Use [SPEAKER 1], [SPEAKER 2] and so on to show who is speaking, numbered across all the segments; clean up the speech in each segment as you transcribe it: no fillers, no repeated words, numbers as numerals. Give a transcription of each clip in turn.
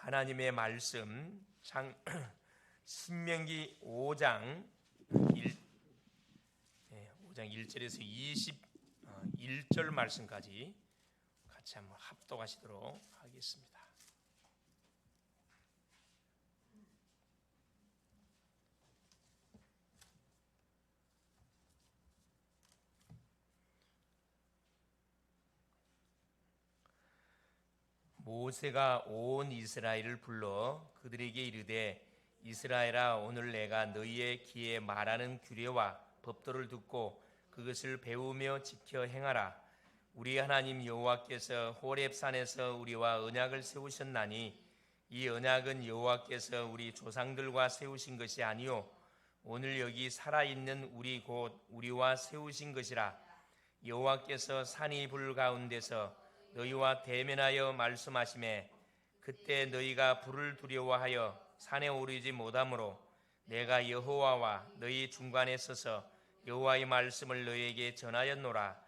[SPEAKER 1] 하나님의 말씀 신명기 5장 1절에서 21절 말씀까지 같이 한번 합독하시도록 하겠습니다. 모세가 온 이스라엘을 불러 그들에게 이르되 이스라엘아, 오늘 내가 너희의 귀에 말하는 규례와 법도를 듣고 그것을 배우며 지켜 행하라. 우리 하나님 여호와께서 호렙산에서 우리와 언약을 세우셨나니 이 언약은 여호와께서 우리 조상들과 세우신 것이 아니요 오늘 여기 살아있는 우리 곧 우리와 세우신 것이라. 여호와께서 산이 불 가운데서 너희와 대면하여 말씀하시매 그때 너희가 불을 두려워하여 산에 오르지 못하므로 내가 여호와와 너희 중간에 서서 여호와의 말씀을 너희에게 전하였노라.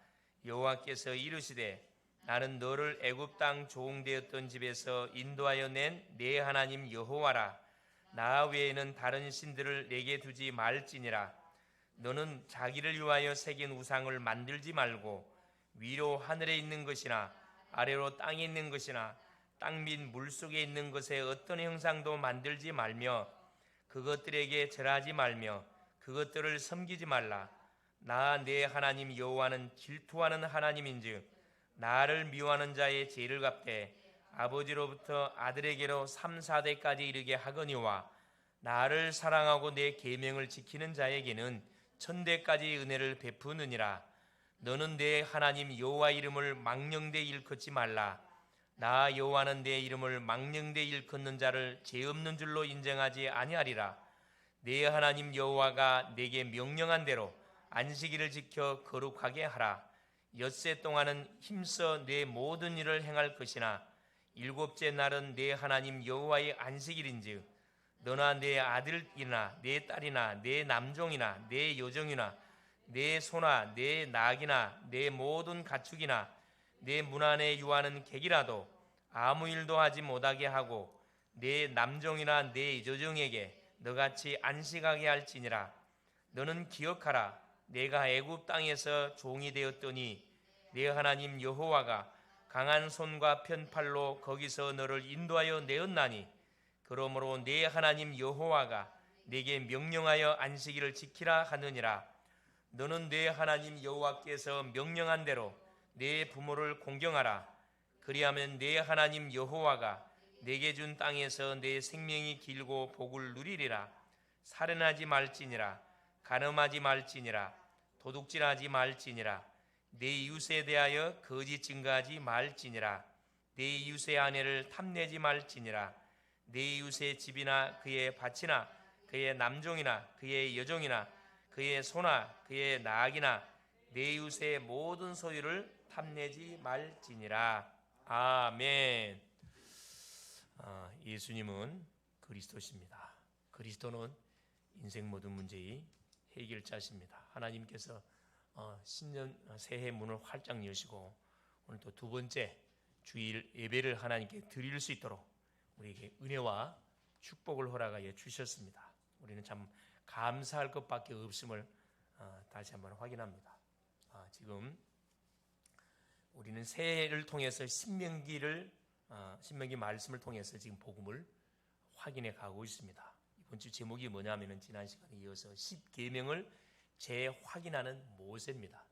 [SPEAKER 1] 여호와께서 이르시되 나는 너를 애굽 땅 종되었던 집에서 인도하여 낸 내 하나님 여호와라. 나 외에는 다른 신들을 내게 두지 말지니라. 너는 자기를 위하여 새긴 우상을 만들지 말고 위로 하늘에 있는 것이나 아래로 땅에 있는 것이나 땅 및 물속에 있는 것의 어떤 형상도 만들지 말며 그것들에게 절하지 말며 그것들을 섬기지 말라. 나 내 하나님 여호와는 질투하는 하나님인즉 나를 미워하는 자의 죄를 갚되 아버지로부터 아들에게로 3, 4대까지 이르게 하거니와 나를 사랑하고 내 계명을 지키는 자에게는 1000대까지 은혜를 베푸느니라. 너는 내 하나님 여호와 이름을 망령되 일컫지 말라. 나 여호와는 내 이름을 망령되 일컫는 자를 죄 없는 줄로 인정하지 아니하리라. 내 하나님 여호와가 내게 명령한 대로 안식일을 지켜 거룩하게 하라. 엿새 동안은 힘써 내 모든 일을 행할 것이나 일곱째 날은 내 하나님 여호와의 안식일인즉 너나 내 아들이나 내 딸이나 내 남종이나 내 여종이나 내 소나 내 낙이나 내 모든 가축이나 내 문 안에 유하는 객이라도 아무 일도 하지 못하게 하고 내 남종이나 내 여종에게 너같이 안식하게 할지니라. 너는 기억하라. 내가 애굽 땅에서 종이 되었더니 내 하나님 여호와가 강한 손과 편팔로 거기서 너를 인도하여 내었나니 그러므로 내 하나님 여호와가 내게 명령하여 안식일을 지키라 하느니라. 너는 내 하나님 여호와께서 명령한 대로 내 부모를 공경하라. 그리하면 내 하나님 여호와가 내게 준 땅에서 내 생명이 길고 복을 누리리라. 살인하지 말지니라. 간음하지 말지니라. 도둑질하지 말지니라. 내 이웃에 대하여 거짓 증거하지 말지니라. 내 이웃의 아내를 탐내지 말지니라. 내 이웃의 집이나 그의 밭이나 그의 남종이나 그의 여종이나 그의 소나 그의 낙이나 내 이웃의 모든 소유를 탐내지 말지니라. 아멘. 예수님은 그리스도십니다. 그리스도는 인생 모든 문제의 해결자십니다. 하나님께서 신년 새해 문을 활짝 여시고 오늘 또 두 번째 주일 예배를 하나님께 드릴 수 있도록 우리에게 은혜와 축복을 허락하여 주셨습니다. 우리는 참 감사할 것밖에 없음을 다시 한번 확인합니다. 지금 우리는 새해를 통해서 신명기 말씀을 통해서 지금 복음을 확인해 가고 있습니다. 이번 주 제목이 뭐냐면은 지난 시간에 이어서 10계명을 재확인하는 모세입니다.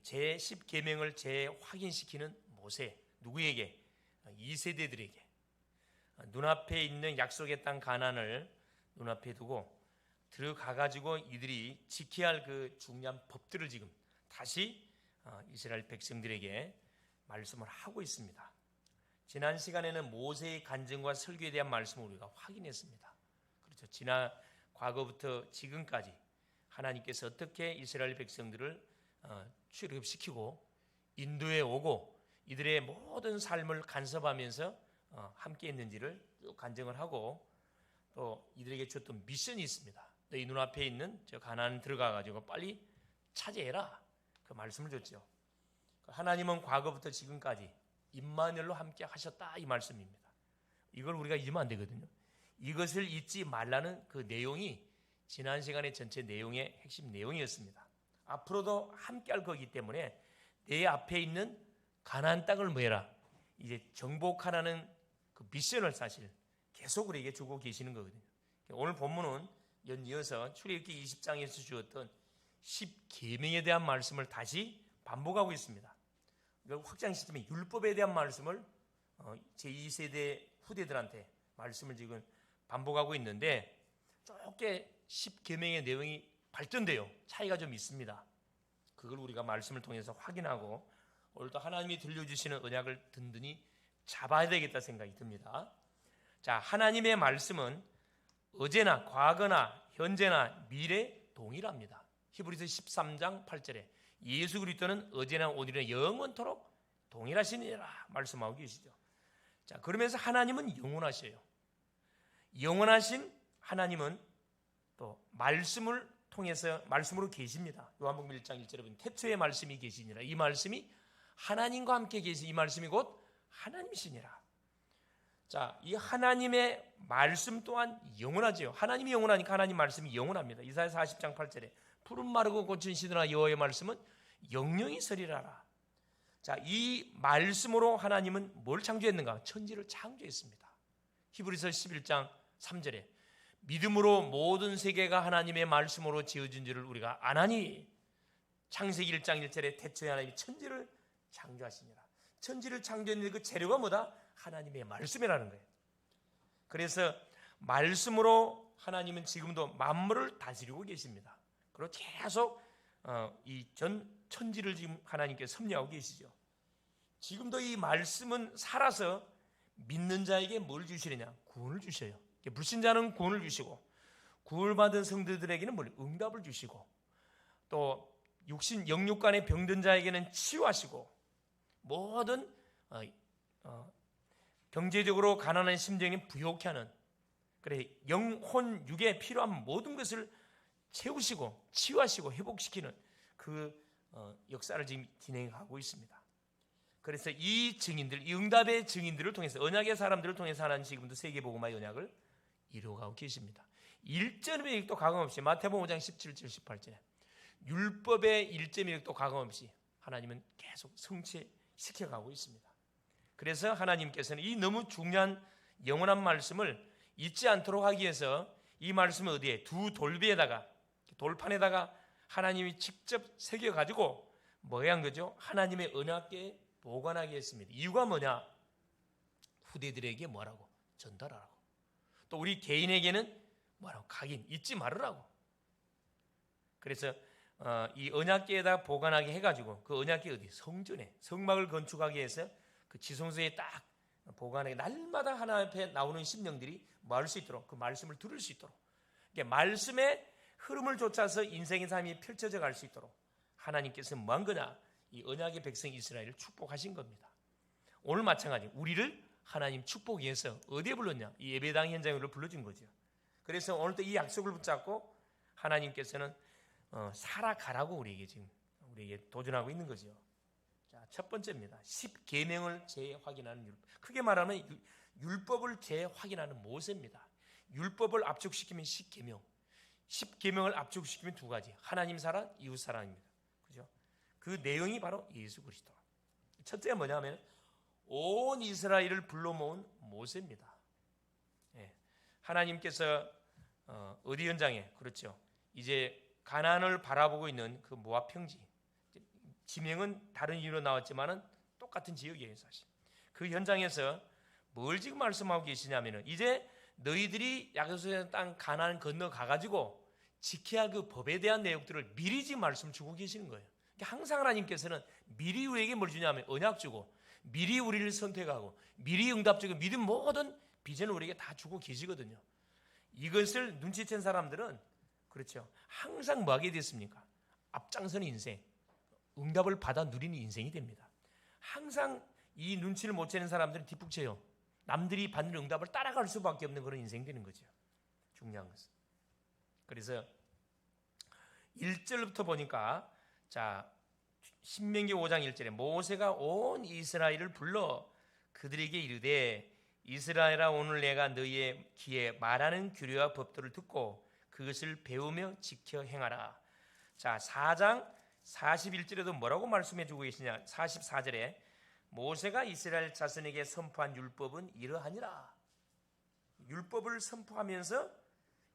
[SPEAKER 1] 제 10계명을 재확인시키는 모세, 누구에게? 2세대들에게. 눈앞에 있는 약속의 땅 가나안을 눈앞에 두고 들어가가지고 이들이 지켜야 할 그 중요한 법들을 지금 다시 이스라엘 백성들에게 말씀을 하고 있습니다. 지난 시간에는 모세의 간증과 설교에 대한 말씀을 우리가 확인했습니다. 그렇죠. 지난 과거부터 지금까지 하나님께서 어떻게 이스라엘 백성들을 출애굽시키고 인도해 오고 이들의 모든 삶을 간섭하면서 함께 했는지를 간증을 하고 또 이들에게 줬던 미션이 있습니다. 너희 눈앞에 있는 저 가나안 들어가가지고 빨리 차지해라. 그 말씀을 줬죠. 하나님은 과거부터 지금까지 임마누엘로 함께 하셨다 이 말씀입니다. 이걸 우리가 잊으면 안 되거든요. 이것을 잊지 말라는 그 내용이 지난 시간의 전체 내용의 핵심 내용이었습니다. 앞으로도 함께 할 거기 때문에 내 앞에 있는 가나안 땅을 뭐해라, 이제 정복하라는 그 미션을 사실 계속 우리에게 주고 계시는 거거든요. 오늘 본문은 연이어서 출애굽기 20장에서 주었던 10계명에 대한 말씀을 다시 반복하고 있습니다. 확장시키면 율법에 대한 말씀을 제2세대 후대들한테 말씀을 지금 반복하고 있는데 좁게 10계명의 내용이 발전돼요. 차이가 좀 있습니다. 그걸 우리가 말씀을 통해서 확인하고 오늘도 하나님이 들려주시는 언약을 든든히 잡아야 되겠다 생각이 듭니다. 자, 하나님의 말씀은 어제나 과거나 현재나 미래 동일합니다. 히브리서 13장 8절에 예수 그리스도는 어제나 오늘이나 영원토록 동일하시니라 말씀하고 계시죠. 자, 그러면서 하나님은 영원하셔요. 영원하신 하나님은 또 말씀을 통해서 말씀으로 계십니다. 요한복음 1장 1절에 보면 태초에 말씀이 계시니라. 이 말씀이 하나님과 함께 계신 이 말씀이 곧 하나님이시니라. 자, 이 하나님의 말씀 또한 영원하지요. 하나님이 영원하니까 하나님 말씀이 영원합니다. 이사야 40장 8절에 푸른 마르고 고친 시드나 여호와의 말씀은 영영이 서리라라. 자, 이 말씀으로 하나님은 뭘 창조했는가? 천지를 창조했습니다. 히브리서 11장 3절에 믿음으로 모든 세계가 하나님의 말씀으로 지어진 줄을 우리가 아나니. 창세기 1장 1절에 태초에 하나님이 천지를 창조하시니라. 천지를 창조했는데 그 재료가 뭐다? 하나님의 말씀이라는 거예요. 그래서 말씀으로 하나님은 지금도 만물을 다스리고 계십니다. 그리고 계속 이 전 천지를 지금 하나님께서 섭리하고 계시죠. 지금도 이 말씀은 살아서 믿는 자에게 뭘 주시느냐? 구원을 주셔요. 불신자는 구원을 주시고 구원받은 성도들에게는 뭘? 응답을 주시고 또 육신 영육간의 병든 자에게는 치유하시고 모든 경제적으로 가난한 심정에 부욕케 하는, 그래 영혼 육에 필요한 모든 것을 채우시고 치유하시고 회복시키는 그 역사를 지금 진행하고 있습니다. 그래서 이 증인들, 이 응답의 증인들을 통해서 언약의 사람들을 통해서 하나님 지금도 세계복음화의 언약을 이루어가고 계십니다. 1점의 도 가감없이 마태복음 5장 17절 18절에 율법의 1점의 도 가감없이 하나님은 계속 성취시켜가고 있습니다. 그래서 하나님께서는 이 너무 중요한 영원한 말씀을 잊지 않도록 하기 위해서 이 말씀을 어디에? 두 돌비에다가, 돌판에다가 하나님이 직접 새겨가지고 뭐에 한 거죠? 하나님의 언약궤에 보관하게 했습니다. 이유가 뭐냐? 후대들에게 뭐라고? 전달하라고. 또 우리 개인에게는 뭐라고? 각인, 잊지 말으라고. 그래서 이 언약궤에다 보관하게 해가지고 그 언약궤 어디? 성전에, 성막을 건축하기 위해서 그 지성소에 딱 보관하게, 날마다 하나님 앞에 나오는 심령들이 뭐 할 수 있도록, 그 말씀을 들을 수 있도록, 그러니까 말씀의 흐름을 쫓아서 인생의 삶이 펼쳐져 갈 수 있도록 하나님께서 뭐 한 거냐? 이 언약의 백성 이스라엘을 축복하신 겁니다. 오늘 마찬가지 우리를 하나님 축복이 해서 어디에 불렀냐? 이 예배당 현장으로 불러준 거죠. 그래서 오늘도 이 약속을 붙잡고 하나님께서는 살아가라고 우리에게 도전하고 있는 거죠. 자, 첫 번째입니다. 10계명을 재확인하는 율법. 크게 말하면 율법을 재확인하는 모세입니다. 율법을 압축시키면 10계명, 10계명을 압축시키면 두 가지. 하나님 사랑, 이웃 사랑입니다. 그죠? 그 내용이 바로 예수 그리스도. 첫째가 뭐냐면 온 이스라엘을 불러 모은 모세입니다. 예. 하나님께서 어디 현장에, 그렇죠, 이제 가나안을 바라보고 있는 그 모압 평지, 지명은 다른 이유로 나왔지만은 똑같은 지역이에요. 사실 그 현장에서 뭘 지금 말씀하고 계시냐면은 이제 너희들이 약속의 땅 가나안 건너 가가지고 지켜야 할 그 법에 대한 내용들을 미리 지금 말씀 주고 계시는 거예요. 그러니까 항상 하나님께서는 미리 우리에게 뭘 주냐면 언약 주고, 미리 우리를 선택하고, 미리 응답 주고, 미리 모든 비전을 우리에게 다 주고 계시거든요. 이것을 눈치챈 사람들은, 그렇죠, 항상 뭐 하게 됐습니까? 앞장서는 인생, 응답을 받아 누리는 인생이 됩니다. 항상 이 눈치를 못 채는 사람들은 뒷북쳐요. 남들이 받는 응답을 따라갈 수밖에 없는 그런 인생이 되는 거죠. 중요한 것은. 그래서 1절부터 보니까, 자, 신명기 5장 1절에 모세가 온 이스라엘을 불러 그들에게 이르되 이스라엘아 오늘 내가 너희의 귀에 말하는 규례와 법도를 듣고 그것을 배우며 지켜 행하라. 자, 4장 41절에도 뭐라고 말씀해 주고 계시냐? 44절에 모세가 이스라엘 자손에게 선포한 율법은 이러하니라. 율법을 선포하면서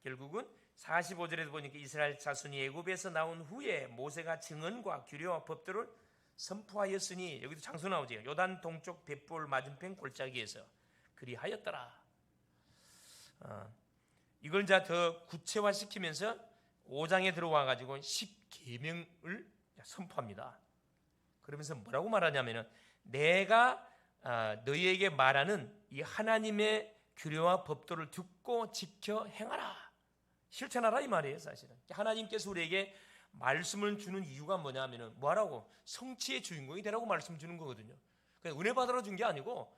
[SPEAKER 1] 결국은 45절에도 보니까 이스라엘 자손이 애굽에서 나온 후에 모세가 증언과 규례와 법도를 선포하였으니, 여기도 장소 나오죠. 요단 동쪽 벳볼 맞은편 골짜기에서 그리하였더라. 이걸 이제 더 구체화시키면서 5장에 들어와 가지고 10계명을 선포합니다. 그러면서 뭐라고 말하냐면은 내가 너희에게 말하는 이 하나님의 규례와 법도를 듣고 지켜 행하라, 실천하라 이 말이에요. 사실은 하나님께서 우리에게 말씀을 주는 이유가 뭐냐면은 뭐하라고? 성취의 주인공이 되라고 말씀 주는 거거든요. 그냥 은혜 받으러 준 게 아니고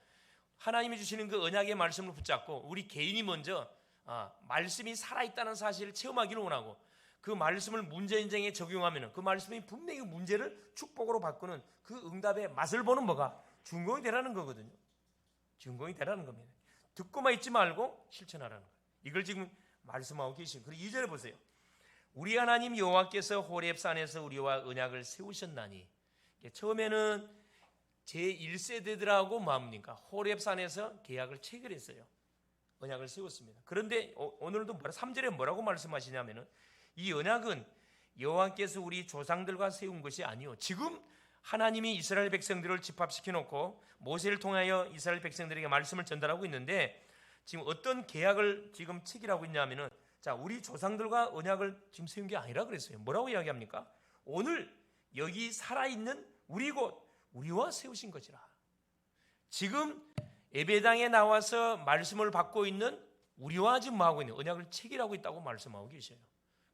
[SPEAKER 1] 하나님이 주시는 그 언약의 말씀을 붙잡고 우리 개인이 먼저 말씀이 살아있다는 사실을 체험하기를 원하고, 그 말씀을 문제 인생에 적용하면 그 말씀이 분명히 문제를 축복으로 바꾸는 그 응답의 맛을 보는 뭐가? 주인공이 되라는 거거든요. 주인공이 되라는 겁니다. 듣고만 있지 말고 실천하라는 거예요. 이걸 지금 말씀하고 계신. 그리고 2절에 보세요. 우리 하나님 여호와께서 호렙산에서 우리와 언약을 세우셨나니, 처음에는 제1세대들하고 뭐합니까? 호렙산에서 계약을 체결했어요. 언약을 세웠습니다. 그런데 오늘도 3절에 뭐라고 말씀하시냐면은 이 언약은 여호와께서 우리 조상들과 세운 것이 아니요, 지금 하나님이 이스라엘 백성들을 집합시켜 놓고 모세를 통하여 이스라엘 백성들에게 말씀을 전달하고 있는데, 지금 어떤 계약을 지금 체결하고 있냐면은, 자, 우리 조상들과 언약을 지금 세운 게 아니라 그랬어요. 뭐라고 이야기합니까? 오늘 여기 살아있는 우리 곧 우리와 세우신 것이라. 지금 예배당에 나와서 말씀을 받고 있는 우리와 지금 하고 있는 언약을 체결하고 있다고 말씀하고 계셔요.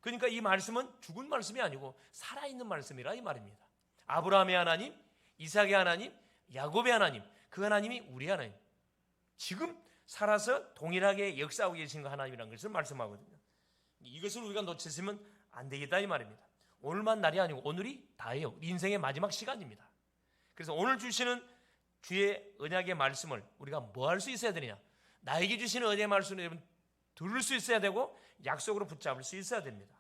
[SPEAKER 1] 그러니까 이 말씀은 죽은 말씀이 아니고 살아있는 말씀이라 이 말입니다. 아브라함의 하나님, 이삭의 하나님, 야곱의 하나님, 그 하나님이 우리 하나님, 지금 살아서 동일하게 역사하고 계신 그 하나님이라는 것을 말씀하거든요. 이것을 우리가 놓쳤으면 안 되겠다 이 말입니다. 오늘만 날이 아니고 오늘이 다예요. 인생의 마지막 시간입니다. 그래서 오늘 주시는 주의 언약의 말씀을 우리가 뭐 할 수 있어야 되느냐? 나에게 주시는 언약의 말씀을 여러분 들을 수 있어야 되고 약속으로 붙잡을 수 있어야 됩니다.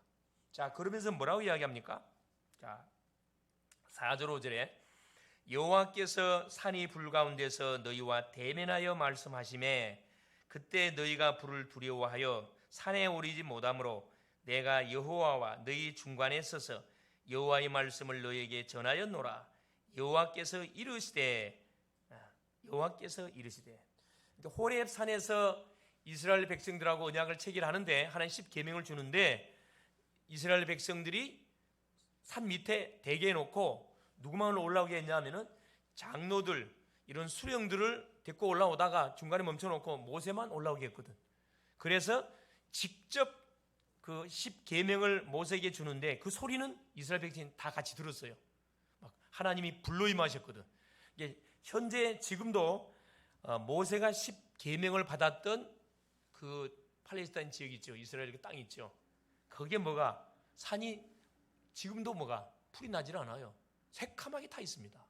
[SPEAKER 1] 자, 그러면서 뭐라고 이야기합니까? 자, 4절 5절에 여호와께서 산이 불 가운데서 너희와 대면하여 말씀하시매 그때 너희가 불을 두려워하여 산에 오르지 못하므로 내가 여호와와 너희 중간에 서서 여호와의 말씀을 너희에게 전하였노라. 여호와께서 이르시되 호렙 산에서 이스라엘 백성들하고 언약을 체결하는데 하나님 10계명을 주는데, 이스라엘 백성들이 산 밑에 대기해 놓고 누구만 올라오게 했냐면은 장로들, 이런 수령들을 데리고 올라오다가 중간에 멈춰놓고 모세만 올라오게 했거든. 그래서 직접 그 10계명을 모세에게 주는데 그 소리는 이스라엘 백성이 다 같이 들었어요. 막 하나님이 불로 임하셨거든. 이게 현재 지금도 모세가 10계명을 받았던 그 팔레스타인 지역 있죠. 이스라엘 그 땅 있죠. 거기에 뭐가 산이 지금도 뭐가 풀이 나질 않아요. 새카맣게 타 있습니다.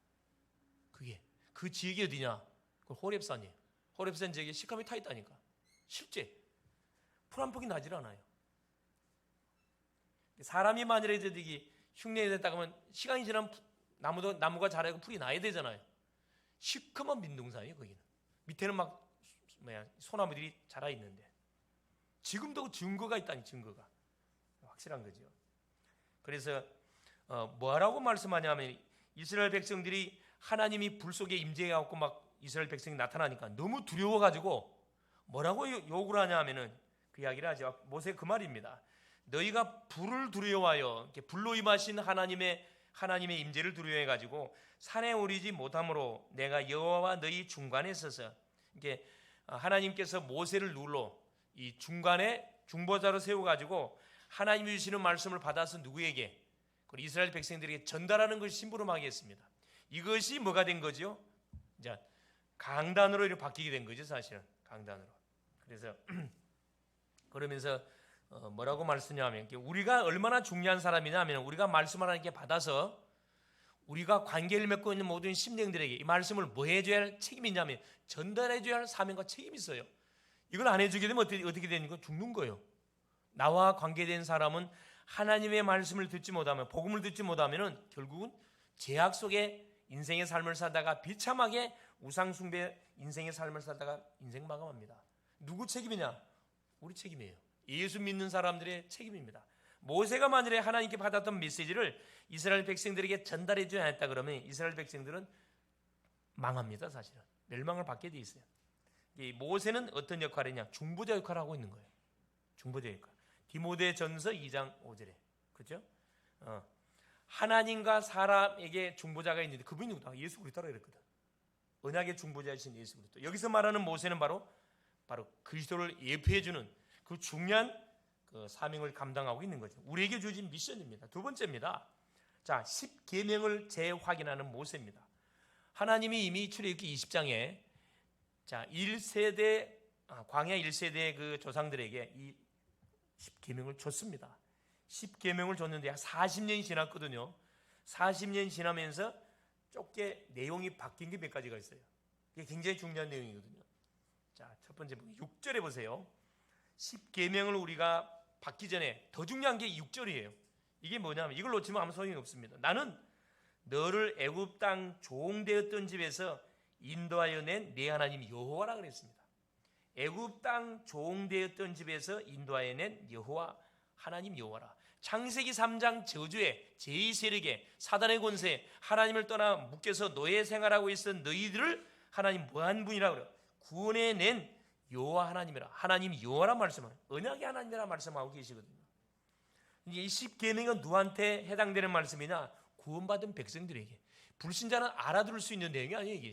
[SPEAKER 1] 그게 그 지역이 어디냐? 그 호렙산이에요. 호렙산 지역에 시커멓게 타 있다니까. 실제 풀 한 폭이 나질 않아요. 사람이 만일에 저기 흉내에 됐다 그러면 시간이 지나면 나무가 자라고 풀이 나야 되잖아요. 시커먼 민둥산이에요. 거기는 밑에는 막 소나무들이 자라 있는데 지금도 증거가 있다니, 증거가 확실한 거죠. 그래서 뭐라고 말씀하냐면 이스라엘 백성들이 하나님이 불 속에 임재해갖고 막 이스라엘 백성이 나타나니까 너무 두려워가지고 뭐라고 욕을 하냐면은 그 이야기를 하죠. 모세 그 말입니다. 너희가 불을 두려워하여, 불로 임하신 하나님의 임재를 두려워해가지고 산에 오르지 못함으로 내가 여호와와 너희 중간에 서서, 이게 하나님께서 모세를 눌러 이 중간에 중보자로 세워가지고 하나님이 주시는 말씀을 받아서 누구에게? 이스라엘 백성들에게 전달하는 것이 심부름하게 했습니다. 이것이 뭐가 된 거죠? 이제 강단으로 이렇게 바뀌게 된 거죠, 사실은. 강단으로. 그래서 그러면서 뭐라고 말씀하냐면 우리가 얼마나 중요한 사람이냐면 우리가 말씀 하나님께 받아서 우리가 관계를 맺고 있는 모든 심령들에게 이 말씀을 뭐 해줘야 할 책임이 있냐면 전달해줘야 할 사명과 책임이 있어요. 이걸 안 해주게 되면 어떻게 되는 거? 죽는 거예요. 나와 관계된 사람은 하나님의 말씀을 듣지 못하면, 복음을 듣지 못하면 결국은 죄악 속에 인생의 삶을 살다가 비참하게 우상숭배 인생의 삶을 살다가 인생 마감합니다. 누구 책임이냐? 우리 책임이에요. 예수 믿는 사람들의 책임입니다. 모세가 만일에 하나님께 받았던 메시지를 이스라엘 백성들에게 전달해 주지 않았다 그러면 이스라엘 백성들은 망합니다. 사실은 멸망을 받게 돼 있어요. 이 모세는 어떤 역할을 했냐? 중보자 역할을 하고 있는 거예요. 중보자 역할. 디모데전서 2장 5절에 그렇죠? 하나님과 사람에게 중보자가 있는데 그분이 누구다? 예수 그리스도라 그랬거든. 언약의 중보자이신 예수 그리스도. 여기서 말하는 모세는 바로 그리스도를 예표해 주는 그 중요한 그 사명을 감당하고 있는 거죠. 우리에게 주어진 미션입니다. 두 번째입니다. 자, 10계명을 재확인하는 모세입니다. 하나님이 이미 출애굽기 20장에 자, 1세대 광야 1세대 그 조상들에게 이 10계명을 줬습니다. 10계명을 줬는데 40년이 지났거든요. 40년 지나면서 좁게 내용이 바뀐 게 몇 가지가 있어요. 이게 굉장히 중요한 내용이거든요. 자, 첫 번째 6절에 보세요. 10계명을 우리가 받기 전에 더 중요한 게 6절이에요. 이게 뭐냐면 이걸 놓치면 아무 소용이 없습니다. 나는 너를 애굽 땅 종되었던 집에서 인도하여 낸 내 하나님 여호와라 그랬습니다. 애굽 땅 종되었던 집에서 인도하여 낸 여호와 하나님 여호와라. 창세기 3장 저주에 제2세력에 사단의 권세에 하나님을 떠나 묶여서 노예 생활하고 있었던 너희들을 하나님 뭐한 분이라 그래요? 구원해낸 여호와 하나님이라. 하나님 여호와라 말씀을 언약의 하나님이라 말씀하고 계시거든요. 이제 이 10계명은 누구한테 해당되는 말씀이냐? 구원받은 백성들에게. 불신자는 알아들을 수 있는 내용이 아니에요. 이게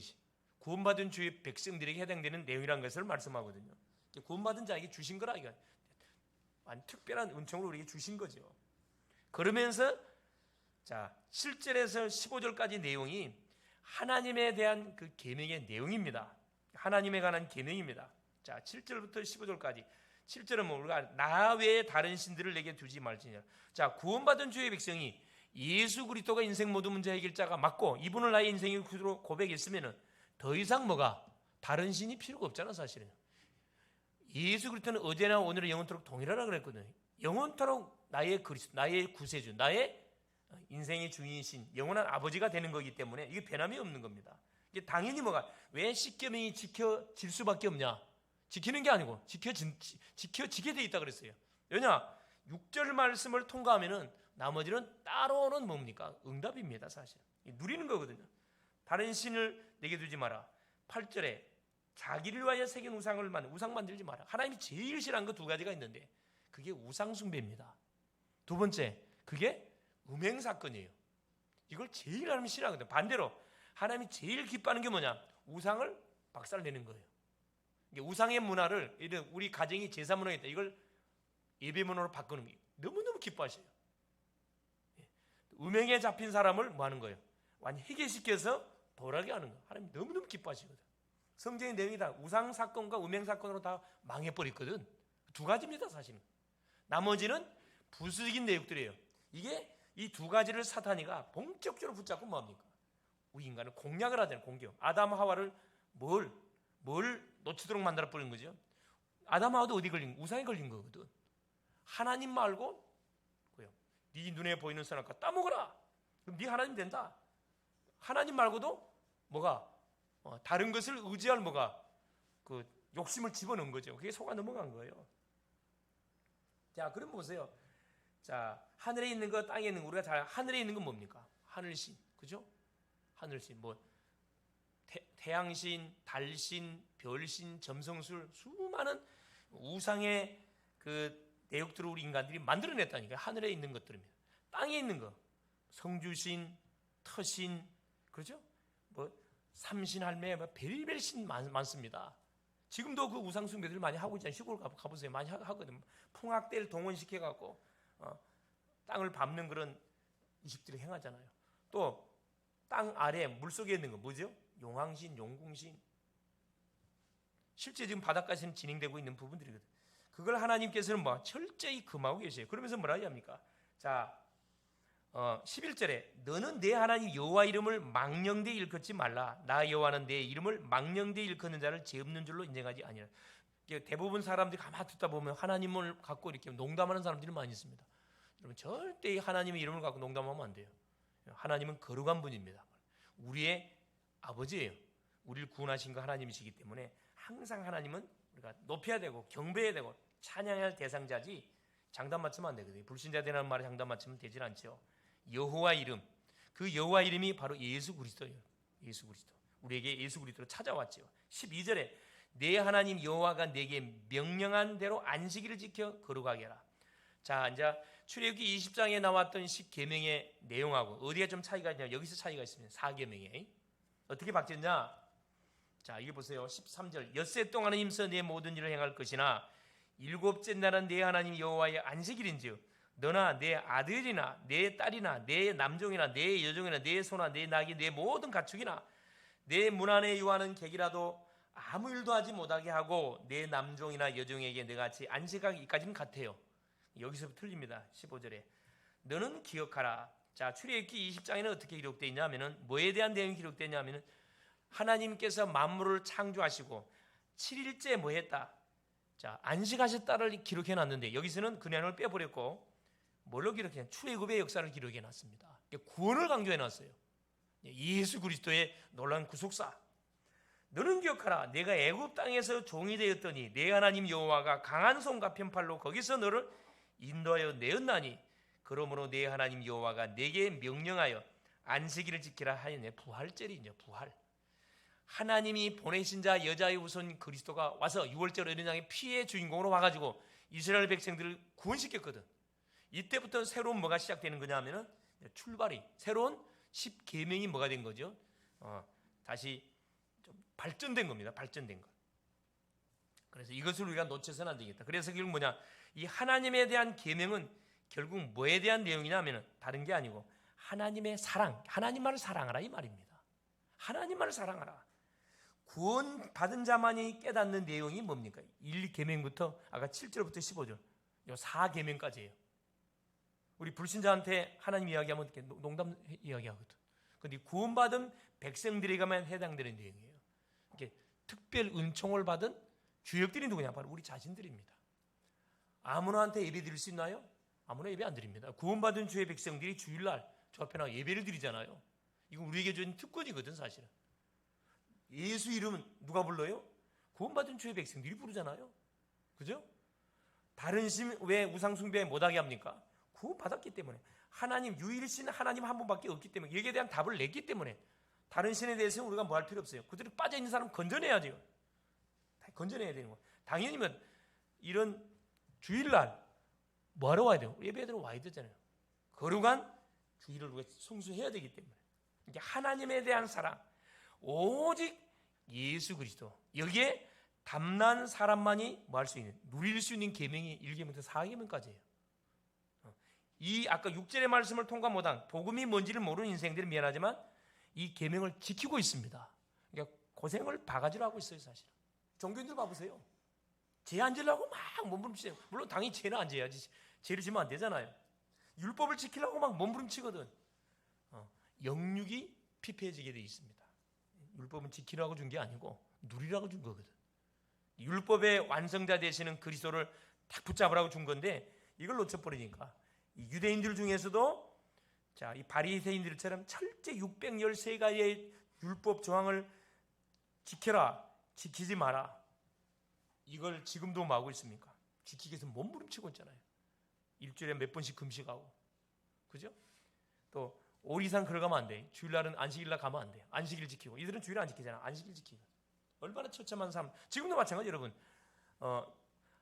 [SPEAKER 1] 구원받은 주의 백성들에게 해당되는 내용이라는 것을 말씀하거든요. 구원받은 자에게 주신 거라. 이거 특별한 은총을 우리에게 주신 거죠. 그러면서 자 7절에서 15절까지 내용이 하나님에 대한 그 계명의 내용입니다. 하나님에 관한 계명입니다. 자 7절부터 15절까지 7절은 뭐 우리가 나 외에 다른 신들을 내게 두지 말지니라. 자 구원받은 주의 백성이 예수 그리스도가 인생 모든 문제 해결자가 맞고 이분을 나의 인생의 구주로 고백했으면은 더 이상 뭐가 다른 신이 필요가 없잖아. 사실은 예수 그리스도는 어제나 오늘은 영원토록 동일하라 그랬거든요. 영원토록 나의 그리스도, 나의 구세주, 나의 인생의 주인이신 영원한 아버지가 되는 거기 때문에 이게 변함이 없는 겁니다. 이게 당연히 뭐가 왜 10계명이 지켜질 수밖에 없냐? 지키는 게 아니고 지켜지게 돼 있다 그랬어요. 왜냐? 6절 말씀을 통과하면은 나머지는 따로는 뭡니까? 응답입니다. 사실 누리는 거거든요. 다른 신을 내게 두지 마라. 8절에 자기를 위하여 새긴 우상 만들지 마라. 하나님이 제일 싫어하는 거 두 가지가 있는데 그게 우상 숭배입니다. 두 번째 그게 음행 사건이에요. 이걸 제일 하나님이 싫어하거든요. 반대로 하나님이 제일 기뻐하는 게 뭐냐? 우상을 박살내는 거예요. 우상의 문화를 우리 가정이 제사 문화겠다. 이걸 예배 문화로 바꾸는 게 너무너무 기뻐하셔요. 음행에 잡힌 사람을 뭐 하는 거예요? 완전 회개시켜서 돌아가게 하는 거예요. 하나님 너무너무 기뻐하시거든. 성경의 내용이 다 우상 사건과 음행 사건으로 다 망해버렸거든. 두 가지입니다. 사실은 나머지는 부수적인 내용들이에요. 이게 이 두 가지를 사탄이가 본격적으로 붙잡고 뭐합니까? 우리 인간을 공략을 하잖아요. 공격. 아담 하와를 뭘 놓치도록 만들어 버린 거죠. 아담 하와도 어디 걸린? 우상에 걸린 거거든. 하나님 말고 네 눈에 보이는 선악과 따먹어라. 그럼 네 하나님 된다. 하나님 말고도 뭐가 다른 것을 의지할 뭐가 그 욕심을 집어넣은 거죠. 그게 속아 넘어간 거예요. 자, 그럼 보세요. 자, 하늘에 있는 거, 땅에 있는 거, 우리가 잘 하늘에 있는 건 뭡니까? 하늘신, 그죠? 하늘신, 뭐 태양신, 달신, 별신, 점성술, 수많은 우상의 그 내역들을 우리 인간들이 만들어냈다니까. 하늘에 있는 것들입니다. 땅에 있는 거, 성주신, 터신, 그렇죠? 뭐 삼신, 할매, 뭐 별별 신 많습니다. 지금도 그 우상 숭배들 많이 하고 있잖아요. 시골 가보세요. 많이 하거든요. 풍악대를 동원시켜갖고 땅을 밟는 그런 이식들을 행하잖아요. 또 땅 아래 물속에 있는 거 뭐죠? 용왕신, 용궁신. 실제 지금 바닷가에서는 진행되고 있는 부분들이거든요. 그걸 하나님께서는 뭐 철저히 금하고 계세요. 그러면서 뭐라 합니까? 자, 11절에 너는 내 하나님 여호와 이름을 망령되이 일컫지 말라. 나 여호와는 내 이름을 망령되이 일컫는 자를 죄 없는 줄로 인정하지 아니라. 대부분 사람들이 가만히 듣다 보면 하나님을 갖고 이렇게 농담하는 사람들이 많이 있습니다. 여러분 절대 하나님의 이름을 갖고 농담하면 안 돼요. 하나님은 거룩한 분입니다. 우리의 아버지예요. 우리를 구원하신 거 하나님이시기 때문에 항상 하나님은 우리가 높여야 되고 경배해야 되고 찬양해야 할 대상자지 장단 맞추면 안 되거든요. 불신자들이라는 말에 장단 맞추면 되질 않죠. 여호와 이름, 그 여호와 이름이 바로 예수 그리스도예요. 예수 그리스도. 우리에게 예수 그리스도로 찾아왔죠. 12절에 내 하나님 여호와가 내게 명령한 대로 안식일을 지켜 거룩하게 하라. 자, 이제 출애굽기 20장에 나왔던 10계명의 내용하고 어디가 좀 차이가 있냐? 여기서 차이가 있습니다. 4계명에 어떻게 바뀌었냐? 자, 이게 보세요. 13절 엿새 동안은 힘써 내 모든 일을 행할 것이나 일곱째 날은 내 하나님 여호와의 안식일인즉 너나 내 아들이나 내 딸이나 내 남종이나 내 여종이나 내 소나 내 낙이 내 모든 가축이나 내 문 안에 유하는 객이라도 아무 일도 하지 못하게 하고 내 남종이나 여종에게 너같이 안식하기까지는 같아요. 여기서부터 틀립니다. 15절에 너는 기억하라. 자, 출애굽기 20장에는 어떻게 기록되어 있냐면은 뭐에 대한 내용이 기록되어 있냐면은 하나님께서 만물을 창조하시고 7일째 뭐 했다? 자, 안식하셨다를 기록해 놨는데 여기서는 그 내용을 빼버렸고 뭘로 기록해? 출애굽의 역사를 기록해 놨습니다. 구원을 강조해 놨어요. 예수 그리스도의 놀라운 구속사. 너는 기억하라. 내가 애굽 땅에서 종이 되었더니 내 하나님 여호와가 강한 손과 편팔로 거기서 너를 인도하여 내었나니 그러므로 내 하나님 여호와가 내게 명령하여 안식일을 지키라 하였네. 부활절이죠. 부활. 하나님이 보내신 자 여자의 우선 그리스도가 와서 6월절 어린양의 피의 주인공으로 와가지고 이스라엘 백성들을 구원시켰거든. 이때부터 새로운 뭐가 시작되는 거냐 하면은 출발이 새로운 10계명이 뭐가 된 거죠? 다시 좀 발전된 겁니다. 발전된 것. 그래서 이것을 우리가 놓쳐서는 안 되겠다. 그래서 결국 뭐냐? 이 하나님에 대한 계명은 결국 뭐에 대한 내용이냐 하면은 다른 게 아니고 하나님의 사랑, 하나님만을 사랑하라 이 말입니다. 하나님만을 사랑하라. 구원받은 자만이 깨닫는 내용이 뭡니까? 1계명부터 아까 7절부터 15절 요 4계명까지예요. 우리 불신자한테 하나님 이야기하면 이렇게 농담 이야기하거든. 그런데 구원받은 백성들에게만 해당되는 내용이에요. 이렇게 특별 은총을 받은 주역들이 누구냐? 바로 우리 자신들입니다. 아무나한테 예배 드릴 수 있나요? 아무나 예배 안 드립니다. 구원받은 주의 백성들이 주일날 저 앞에 나와 예배를 드리잖아요. 이건 우리에게 준 특권이거든 사실은. 예수 이름은 누가 불러요? 구원받은 주의 백성들이 부르잖아요. 그죠? 다른 신 왜 우상 숭배 못하게 합니까? 구원받았기 때문에. 하나님 유일신 하나님 한 분밖에 없기 때문에 여기에 대한 답을 냈기 때문에 다른 신에 대해서는 우리가 뭐 할 필요 없어요. 그들이 빠져있는 사람 건져내야죠. 건져내야 되는 거예요. 당연히 이런 주일날 뭐하러 와야 돼요? 예배드리러 와야 되잖아요. 거룩한 주일을 우리가 성수해야 되기 때문에. 이게 하나님에 대한 사랑 오직 예수 그리스도 여기에 담난 사람만이 뭐 할 수 있는 누릴 수 있는 계명이 1계명부터 4계명까지예요. 이 아까 6절의 말씀을 통과 못한 복음이 뭔지를 모르는 인생들은 미안하지만 이 계명을 지키고 있습니다. 그러니까 고생을 바가지로 하고 있어요. 사실은 종교인들 봐보세요. 죄 안 지려고 막 몸부림치세요. 물론 당연히 죄는 안 져야지. 죄를 지면 안 되잖아요. 율법을 지키려고 막 몸부림치거든. 영육이 피폐해지게 돼 있습니다. 율법은 지키라고 준 게 아니고 누리라고 준 거거든. 율법의 완성자 되시는 그리스도를 딱 붙잡으라고 준 건데 이걸 놓쳐버리니까 이 유대인들 중에서도 자, 이 바리새인들처럼 철제 613가지의 율법 조항을 지켜라, 지키지 마라. 이걸 지금도 뭐 하고 있습니까? 지키기 위해서 몸부림치고 있잖아요. 일주일에 몇 번씩 금식하고, 그죠? 또 5일 이상 걸어가면 안 돼. 주일날은 안식일날 가면 안 돼요. 안식일 지키고. 이들은 주일 안 지키잖아. 안식일 지키고. 얼마나 처참한 삶. 지금도 마찬가지 여러분.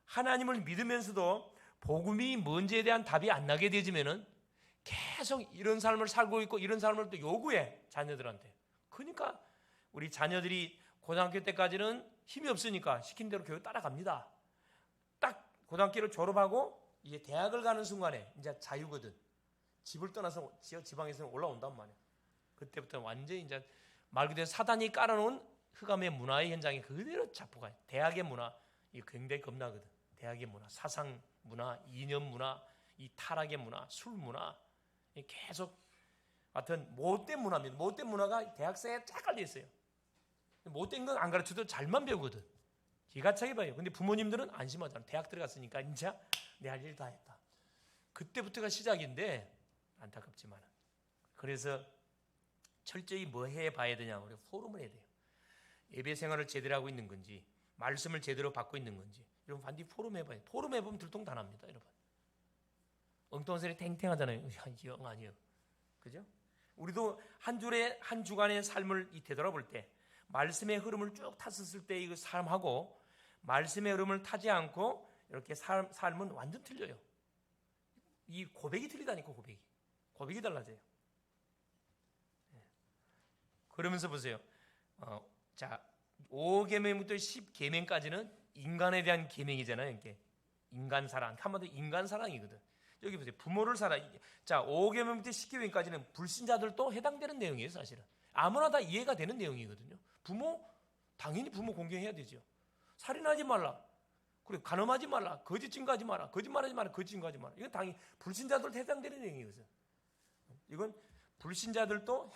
[SPEAKER 1] 하나님을 믿으면서도 복음이 뭔지에 대한 답이 안 나게 되지면은 계속 이런 삶을 살고 있고 이런 삶을 또 요구해 자녀들한테. 그러니까 우리 자녀들이 고등학교 때까지는 힘이 없으니까 시킨 대로 교육 따라갑니다. 딱 고등학교를 졸업하고 이제 대학을 가는 순간에 이제 자유거든. 집을 떠나서 지방에서 올라온단 말이야. 그때부터 완전히 이제 말 그대로 사단이 깔아놓은 흑암의 문화의 현장에 그대로 잡혀가요. 대학의 문화 이거 굉장히 겁나거든. 대학의 문화, 사상 문화, 이념 문화, 이 타락의 문화, 술 문화 계속 하여튼 못된 문화입니다. 못된 문화가 대학생에 쫙 깔려 있어요. 못된 건 안 가르쳐도 잘만 배우거든. 기가 차게 봐요. 근데 부모님들은 안심하잖아. 대학 들어갔으니까 이제 내 할 일 다 했다. 그때부터가 시작인데 안타깝지만, 그래서 철저히 뭐 해봐야 되냐, 우리가 포럼을 해야 돼요. 예배 생활을 제대로 하고 있는 건지, 말씀을 제대로 받고 있는 건지, 여러분 반드시 포럼 해봐요. 포럼 해보면 들통단합니다. 여러분 엉뚱한 소리 탱탱하잖아요. 영 아니에요. 그죠? 우리도 한 주에 한 주간의 삶을 되돌아볼 때 말씀의 흐름을 쭉 탔었을 때 이 삶하고 말씀의 흐름을 타지 않고 이렇게 삶은 완전 틀려요. 이 고백이 틀리다니까. 고백이 달라져요. 그러면서 보세요. 자, 5계명부터 10계명까지는 인간에 대한 계명이잖아요. 이게 인간 사랑, 한마디로 인간 사랑이거든. 여기 보세요. 부모를 사랑. 자, 5계명부터 10계명까지는 불신자들도 해당되는 내용이에요. 사실은 아무나 다 이해가 되는 내용이거든요. 당연히 부모 공경해야 되죠. 살인하지 말라, 그리고 간음하지 말라, 거짓 증거하지 마라, 거짓말하지 마라, 거짓 증거하지 마라. 이건 당연히 불신자들도 해당되는 내용이거든. 이건 불신자들도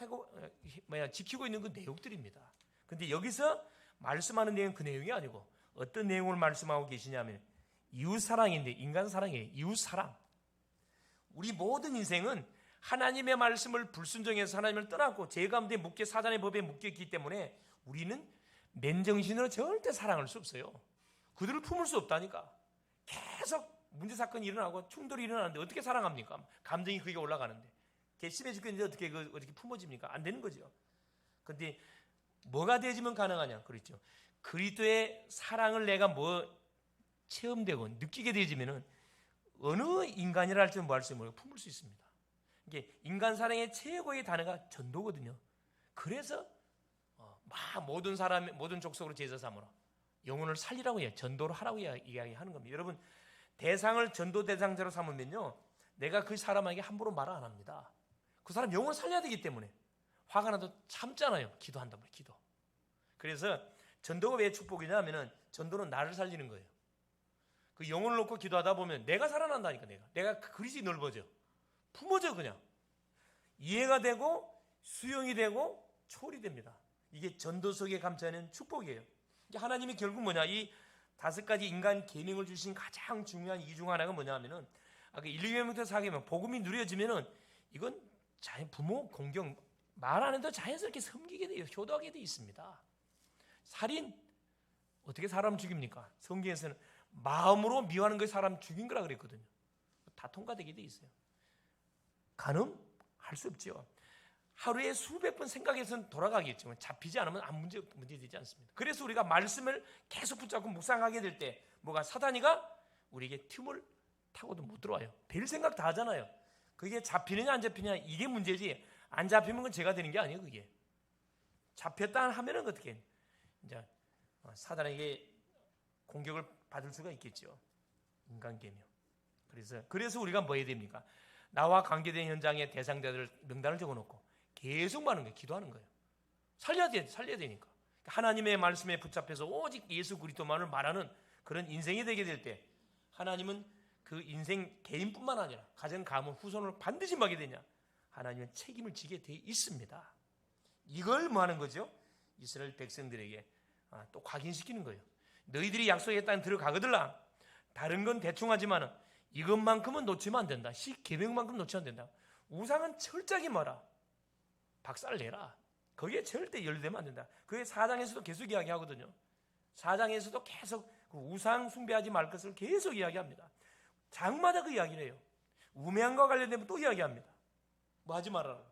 [SPEAKER 1] 지키고 있는 그 내용들입니다. 근데 여기서 말씀하는 내용은 그 내용이 아니고 어떤 내용을 말씀하고 계시냐면 이웃사랑인데, 인간 사랑이에요. 이웃사랑. 우리 모든 인생은 하나님의 말씀을 불순종해서 하나님을 떠났고 죄 가운데 묶여 사단의 법에 묶였기 때문에 우리는 맨정신으로 절대 사랑할 수 없어요. 그들을 품을 수 없다니까. 계속 문제 사건이 일어나고 충돌이 일어나는데 어떻게 사랑합니까? 감정이 그게 올라가는데 심해 죽겠는데 어떻게 품어집니까? 안 되는 거죠. 그런데 뭐가 되어지면 가능하냐? 그렇죠. 그리스도의 사랑을 내가 체험되고 느끼게 되어지면은 어느 인간이라 할지 뭐 할 수 없는 품을 수 있습니다. 이게 인간 사랑의 최고의 단어가 전도거든요. 그래서 모든 사람, 모든 족속으로 제자 삼으라. 영혼을 살리라고 해요. 전도를 하라고 이야기하는 겁니다. 여러분, 대상을 전도 대상자로 삼으면요, 내가 그 사람에게 함부로 말 안 합니다. 그 사람 영혼을 살려야 되기 때문에 화가 나도 참잖아요. 기도한단 말이에요. 기도. 그래서 전도가 왜 축복이냐 하면은 전도는 나를 살리는 거예요. 그 영혼을 놓고 기도하다 보면 내가 살아난다니까. 내가 그릇이 넓어져, 품어져. 그냥 이해가 되고 수용이 되고 초월이 됩니다. 이게 전도 속에 감춰있는 축복이에요. 하나님이 결국 뭐냐, 이 5가지 인간 계명을 주신 가장 중요한 이 중 하나가 뭐냐 하면은 아까 1계명부터 4계명 복음이 누려지면은 이건 부모 공경 말 안 해도 자연스럽게 섬기게 돼요. 효도하게 돼 있습니다. 살인 어떻게 사람 죽입니까? 성경에서는 마음으로 미워하는 것이 사람 죽인 거라 그랬거든요. 다 통과되게 돼 있어요. 간음 할 수 없죠. 하루에 수백 번 생각해서는 돌아가겠지만 잡히지 않으면 아무 문제 되지 않습니다. 그래서 우리가 말씀을 계속 붙잡고 묵상하게 될 때 뭐가 사단이가 우리에게 틈을 타고도 못 들어와요. 별 생각 다 하잖아요. 그게 잡히느냐 안 잡히느냐 이게 문제지, 안 잡히면 그건 죄가 되는 게 아니에요. 그게 잡혔다 하면은 어떻게 이제 사단에게 공격을 받을 수가 있겠죠. 인간계명. 그래서 우리가 뭐 해야 됩니까? 나와 관계된 현장의 대상자들 명단을 적어놓고 계속 말하는 거예요. 기도하는 거예요. 살려야 되니까. 하나님의 말씀에 붙잡혀서 오직 예수 그리스도만을 말하는 그런 인생이 되게 될 때 하나님은 그 인생 개인뿐만 아니라 가정, 가문, 후손을 반드시 막게 되냐? 하나님은 책임을 지게 돼 있습니다. 이걸 뭐 하는 거죠? 이스라엘 백성들에게 또 각인시키는 거예요. 너희들이 약속의 땅에 들어가거들라. 다른 건 대충 하지만은 이것만큼은 놓치면 안 된다. 10계명만큼 놓치면 안 된다. 우상은 철저하게 마라. 박살내라. 거기에 절대 연루되면 안 된다. 그게 4장에서도 계속 이야기하거든요. 4장에서도 계속 그 우상 숭배하지 말 것을 계속 이야기합니다. 장마다 그 이야기를 해요. 우매함과 관련되면 또 이야기합니다. 뭐 하지 말아라.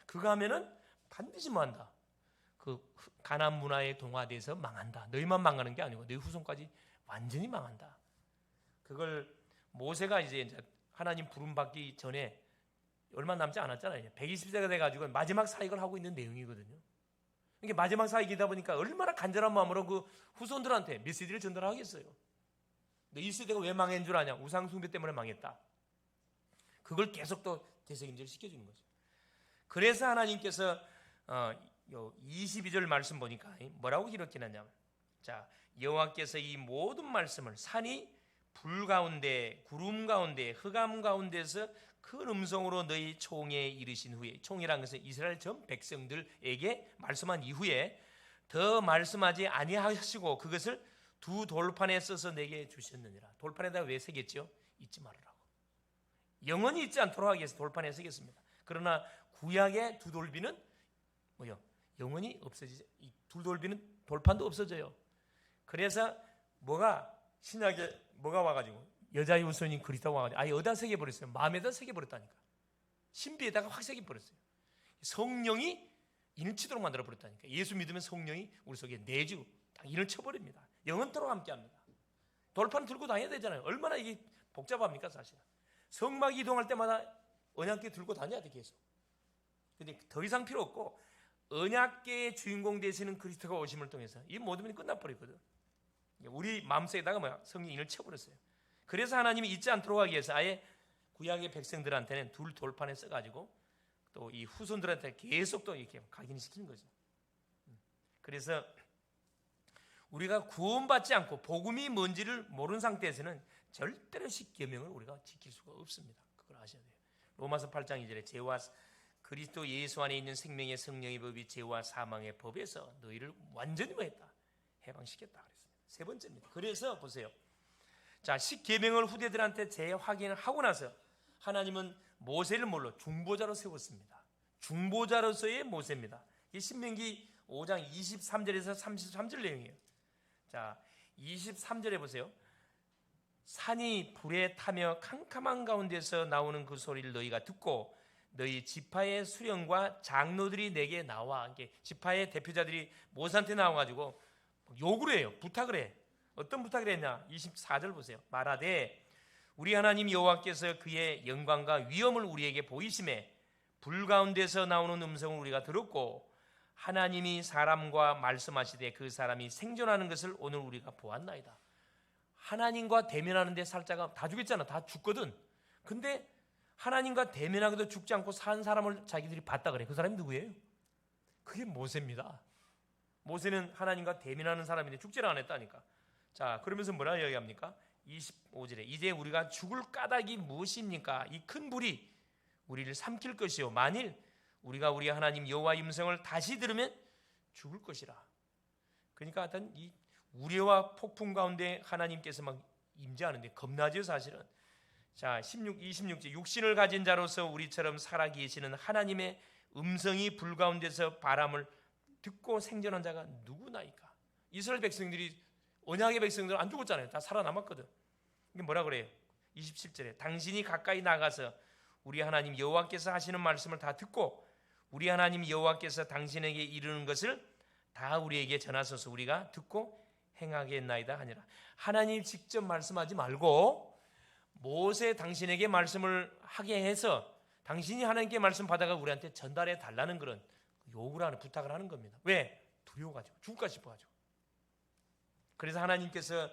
[SPEAKER 1] 그거 하면은 반드시 뭐 한다. 그 가나안 문화에 동화돼서 망한다. 너희만 망하는 게 아니고 너희 후손까지 완전히 망한다. 그걸 모세가 이제 하나님 부름 받기 전에 얼마 남지 않았잖아요. 120세가 돼가지고 마지막 사역을 하고 있는 내용이거든요. 이게 마지막 사역이다 보니까 얼마나 간절한 마음으로 그 후손들한테 메시지를 전달하겠어요. 너 1세대가 왜 망한 줄 아냐? 우상 숭배 때문에 망했다. 그걸 계속 또 되새김질 시켜주는 거죠. 그래서 하나님께서 22절 말씀 보니까 뭐라고 기록해놨냐면, 자, 여호와께서 이 모든 말씀을 산이 불 가운데, 구름 가운데, 흑암 가운데서 큰 음성으로 너희 총에 이르신 후에, 총이라는 것은 이스라엘 전 백성들에게 말씀한 이후에 더 말씀하지 아니하시고 그것을 두 돌판에 써서 내게 주셨느니라. 돌판에다 왜 새겼죠? 잊지 말으라고. 영원히 잊지 않도록 하기 위해서 돌판에 새겼습니다. 그러나 구약의 두 돌비는 뭐요? 영원히 없어지죠. 이 두 돌비는 돌판도 없어져요. 그래서 신약에 뭐가 와가지고 여자의 우선인 그리스도가 와가지고 아예 어디다 새겨버렸어요. 마음에다 새겨버렸다니까. 신비에다가 확 새겨버렸어요. 성령이 인을 치도록 만들어버렸다니까. 예수 믿으면 성령이 우리 속에 내주 딱 인을 쳐버립니다. 영원토록 함께합니다. 돌판 들고 다녀야 되잖아요. 얼마나 이게 복잡합니까 사실. 성막 이동할 때마다 언약궤 들고 다녀야 돼 계속. 근데 더 이상 필요 없고 언약궤의 주인공 되시는 그리스도가 오심을 통해서 이 모든 일이 끝나버리거든. 우리 마음속에다가 성령 인을 쳐버렸어요. 그래서 하나님이 잊지 않도록 하기 위해서 아예 구약의 백성들한테는 둘 돌판에 써가지고 또 이 후손들한테 계속 또 이렇게 각인시키는 거죠. 그래서 우리가 구원받지 않고 복음이 뭔지를 모르는 상태에서는 절대로 십계명을 우리가 지킬 수가 없습니다. 그걸 아셔야 돼요. 로마서 8장 2절에 죄와 그리스도 예수 안에 있는 생명의 성령의 법이 죄와 사망의 법에서 너희를 완전히 뭐했다? 해방시켰다 그랬습니다. 세 번째입니다. 그래서 보세요. 자, 십계명을 후대들한테 재확인을 하고 나서 하나님은 모세를 뭘로? 중보자로 세웠습니다. 중보자로서의 모세입니다. 이 신명기 5장 23절에서 33절 내용이에요. 자, 23절에 보세요. 산이 불에 타며 캄캄한 가운데서 나오는 그 소리를 너희가 듣고 너희 지파의 수령과 장로들이 내게 나와. 이게 지파의 대표자들이 모세한테 나와가지고 욕을 해요. 부탁을 해. 어떤 부탁을 했냐? 24절 보세요. 말하되 우리 하나님 여호와께서 그의 영광과 위엄을 우리에게 보이심에 불 가운데서 나오는 음성을 우리가 들었고 하나님이 사람과 말씀하시되 그 사람이 생존하는 것을 오늘 우리가 보았나이다. 하나님과 대면하는데 살자가 다 죽였잖아. 다 죽거든. 근데 하나님과 대면하기도 죽지 않고 산 사람을 자기들이 봤다 그래. 그 사람이 누구예요? 그게 모세입니다. 모세는 하나님과 대면하는 사람인데 죽지를 않았다니까. 자, 그러면서 뭐라 이야기합니까? 25절에 이제 우리가 죽을 까닭이 무엇입니까? 이 큰 불이 우리를 삼킬 것이요 만일 우리가 우리 하나님 여호와의 음성을 다시 들으면 죽을 것이라. 그러니까 하여튼 이 우레와 폭풍 가운데 하나님께서 막 임재하는데 겁나죠 사실은. 자, 26절 육신을 가진 자로서 우리처럼 살아계시는 하나님의 음성이 불 가운데서 바람을 듣고 생존한 자가 누구나이까? 이스라엘 백성들이 언약의 백성들은 안 죽었잖아요. 다 살아남았거든. 이게 뭐라 그래요? 27절에 당신이 가까이 나가서 우리 하나님 여호와께서 하시는 말씀을 다 듣고 우리 하나님 여호와께서 당신에게 이르는 것을 다 우리에게 전하소서 우리가 듣고 행하겠나이다 하니라. 하나님 직접 말씀하지 말고 모세 당신에게 말씀을 하게 해서 당신이 하나님께 말씀 받아가 우리한테 전달해 달라는 그런 요구를 하는 부탁을 하는 겁니다. 왜? 두려워가지고 죽을까 싶어가지고. 그래서 하나님께서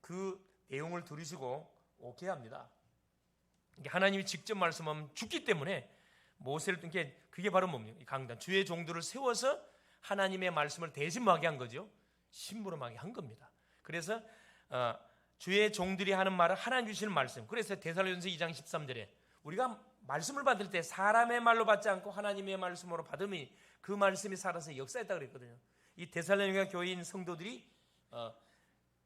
[SPEAKER 1] 그 내용을 들으시고 오케이 합니다. 하나님이 직접 말씀하면 죽기 때문에 모세를 그게 바로 뭡니까? 강단 주의 종들을 세워서 하나님의 말씀을 대신하게 한 거죠. 심부름하게 한 겁니다. 그래서 주의 종들이 하는 말은 하나님 주시는 말씀. 그래서 데살로니가서 2장 13절에 우리가 말씀을 받을 때 사람의 말로 받지 않고 하나님의 말씀으로 받으니 그 말씀이 살아서 역사했다 그랬거든요. 이 데살로니가 교회인 성도들이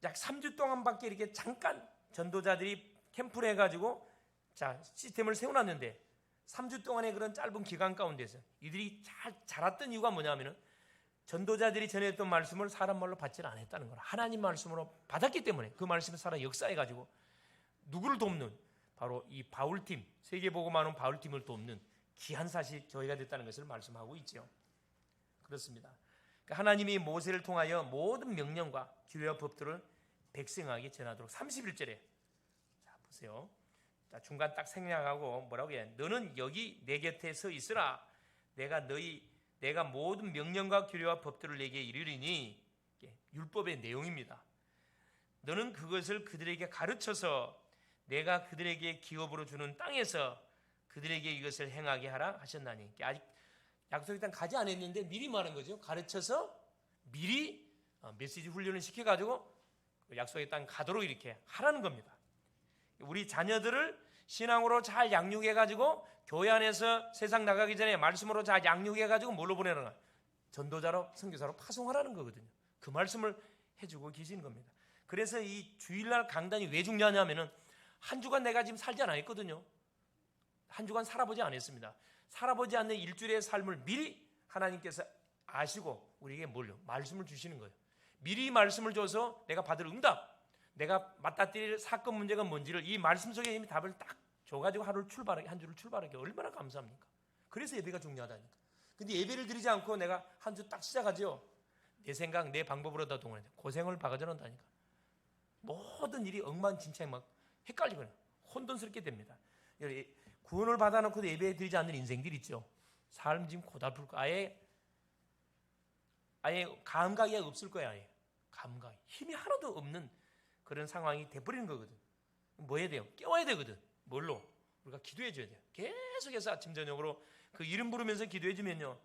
[SPEAKER 1] 약 3주 동안밖에 이렇게 잠깐 전도자들이 캠프를 해가지고 자 시스템을 세워놨는데 3주 동안의 그런 짧은 기간 가운데서 이들이 잘 자랐던 이유가 뭐냐면은 전도자들이 전했던 말씀을 사람 말로 받지를 않았다는 거라. 하나님 말씀으로 받았기 때문에 그 말씀이 살아 역사해가지고 누구를 돕는 바로 이 바울팀 세계복음하는 바울팀을 돕는 귀한 사실 교회가 됐다는 것을 말씀하고 있죠. 그렇습니다. 그러니까 하나님이 모세를 통하여 모든 명령과 규례와 법들을 백성에게 전하도록 31절에 자 보세요. 자, 중간 딱 생략하고 뭐라고 해? 너는 여기 내 곁에 서 있으라. 내가 모든 명령과 규례와 법들을 내게 이르리니 율법의 내용입니다. 너는 그것을 그들에게 가르쳐서 내가 그들에게 기업으로 주는 땅에서 그들에게 이것을 행하게 하라 하셨나니. 아직 약속의 땅 가지 않았는데 미리 말한 거죠. 가르쳐서 미리 메시지 훈련을 시켜가지고 약속의 땅 가도록 이렇게 하라는 겁니다. 우리 자녀들을 신앙으로 잘 양육해가지고 교회 안에서 세상 나가기 전에 말씀으로 잘 양육해가지고 뭘로 보내는 전도자로 선교사로 파송하라는 거거든요. 그 말씀을 해주고 계시는 겁니다. 그래서 이 주일날 강단이 왜 중요하냐면은 한 주간 내가 지금 살지 않았거든요. 한 주간 살아보지 않았습니다. 살아보지 않는 일주일의 삶을 미리 하나님께서 아시고 우리에게 뭘요? 말씀을 주시는 거예요. 미리 말씀을 줘서 내가 받을 응답, 내가 맞닥뜨릴 사건 문제가 뭔지를 이 말씀 속에 이미 답을 딱 줘가지고 한 주를 출발하기 얼마나 감사합니까? 그래서 예배가 중요하다니까. 근데 예배를 드리지 않고 내가 한 주 딱 시작하죠. 내 생각, 내 방법으로 다 동원해. 고생을 박아전한다니까. 모든 일이 엉망진창 막 헷갈리고 혼돈스럽게 됩니다. 구원을 받아놓고도 예배 드리지 않는 인생들 있죠. 삶 지금 고달플 거 아예 감각이 없을 거야. 아예 감각, 힘이 하나도 없는 그런 상황이 돼버리는 거거든. 뭐 해야 돼요? 깨워야 되거든. 뭘로? 우리가 기도해 줘야 돼요. 계속해서 아침 저녁으로 그 이름 부르면서 기도해 주면요